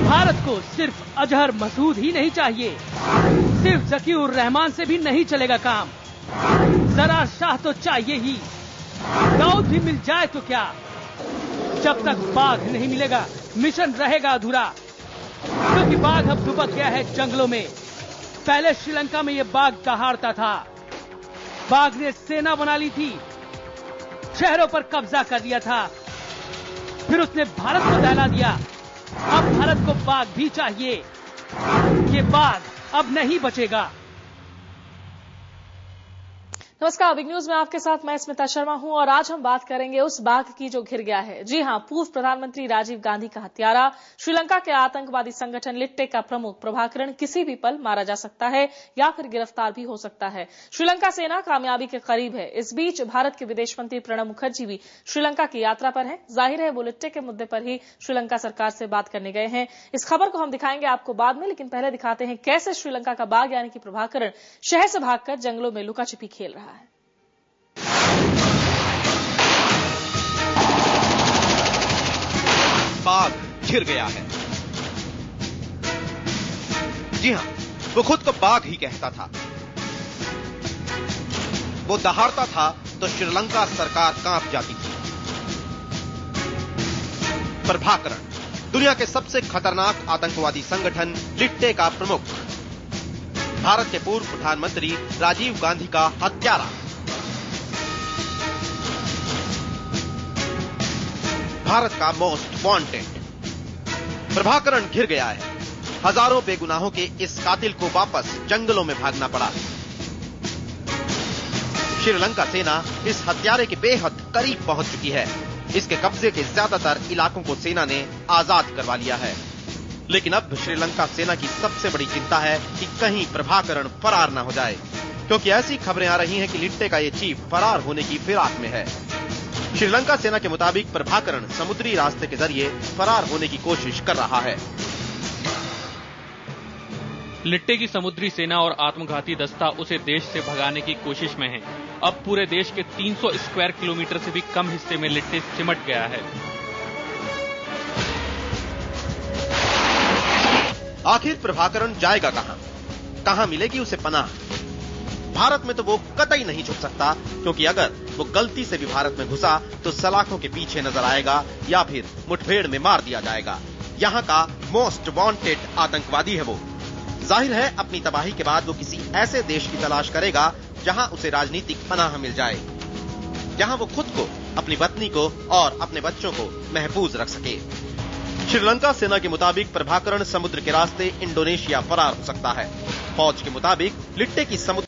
भारत को सिर्फ अजहर मसूद ही नहीं चाहिए, सिर्फ ज़कीउर रहमान से भी नहीं चलेगा काम। ज़रा शाह तो चाहिए ही, दाऊद भी मिल जाए तो क्या। जब तक बाघ नहीं मिलेगा मिशन रहेगा अधूरा, क्योंकि बाघ अब दुबक गया है जंगलों में। पहले श्रीलंका में ये बाघ दहाड़ता था, बाघ ने सेना बना ली थी, शहरों पर कब्जा कर लिया था, फिर उसने भारत को दहला दिया। अब भारत को बाघ भी चाहिए, ये बाघ अब नहीं बचेगा। नमस्कार, बिग न्यूज में आपके साथ मैं स्मिता शर्मा हूं और आज हम बात करेंगे उस बाघ की जो घिर गया है। जी हां, पूर्व प्रधानमंत्री राजीव गांधी का हत्यारा, श्रीलंका के आतंकवादी संगठन लिट्टे का प्रमुख प्रभाकरण किसी भी पल मारा जा सकता है या फिर गिरफ्तार भी हो सकता है। श्रीलंका सेना कामयाबी के करीब है। इस बीच भारत के विदेश मंत्री प्रणब मुखर्जी भी श्रीलंका की यात्रा पर हैं। जाहिर है वो लिट्टे के मुद्दे पर ही श्रीलंका सरकार से बात करने गए हैं। इस खबर को हम दिखाएंगे आपको बाद में, लेकिन पहले दिखाते हैं कैसे श्रीलंका का बाघ यानी कि प्रभाकरण शहर से भागकर जंगलों में लुका छिपी खेल रहा है। बाघ घिर गया है। जी हां, वो खुद को बाघ ही कहता था। वो दहाड़ता था तो श्रीलंका सरकार कांप जाती थी। प्रभाकरण दुनिया के सबसे खतरनाक आतंकवादी संगठन लिट्टे का प्रमुख, भारत के पूर्व प्रधानमंत्री राजीव गांधी का हत्यारा, भारत का मोस्ट वांटेड। प्रभाकरण घिर गया है। हजारों बेगुनाहों के इस कातिल को वापस जंगलों में भागना पड़ा। श्रीलंका सेना इस हत्यारे के बेहद करीब पहुंच चुकी है। इसके कब्जे के ज्यादातर इलाकों को सेना ने आजाद करवा लिया है। लेकिन अब श्रीलंका सेना की सबसे बड़ी चिंता है कि कहीं प्रभाकरण फरार न हो जाए, क्योंकि ऐसी खबरें आ रही हैं कि लिट्टे का ये चीफ फरार होने की फिराक में है। श्रीलंका सेना के मुताबिक प्रभाकरण समुद्री रास्ते के जरिए फरार होने की कोशिश कर रहा है। लिट्टे की समुद्री सेना और आत्मघाती दस्ता उसे देश से भगाने की कोशिश में है। अब पूरे देश के 300 स्क्वायर किलोमीटर से भी कम हिस्से में लिट्टे सिमट गया है। आखिर प्रभाकरण जाएगा कहां? कहां मिलेगी उसे पनाह? भारत में तो वो कतई नहीं छुप सकता, क्योंकि अगर वो गलती से भी भारत में घुसा तो सलाखों के पीछे नजर आएगा या फिर मुठभेड़ में मार दिया जाएगा। यहाँ का मोस्ट वांटेड आतंकवादी है वो। जाहिर है अपनी तबाही के बाद वो किसी ऐसे देश की तलाश करेगा जहां उसे राजनीतिक पनाह मिल जाए, जहां वो खुद को, अपनी पत्नी को और अपने बच्चों को महफूज रख सके। श्रीलंका सेना के मुताबिक प्रभाकरण समुद्र के रास्ते इंडोनेशिया फरार हो सकता है। फौज के मुताबिक लिट्टे की समुद्र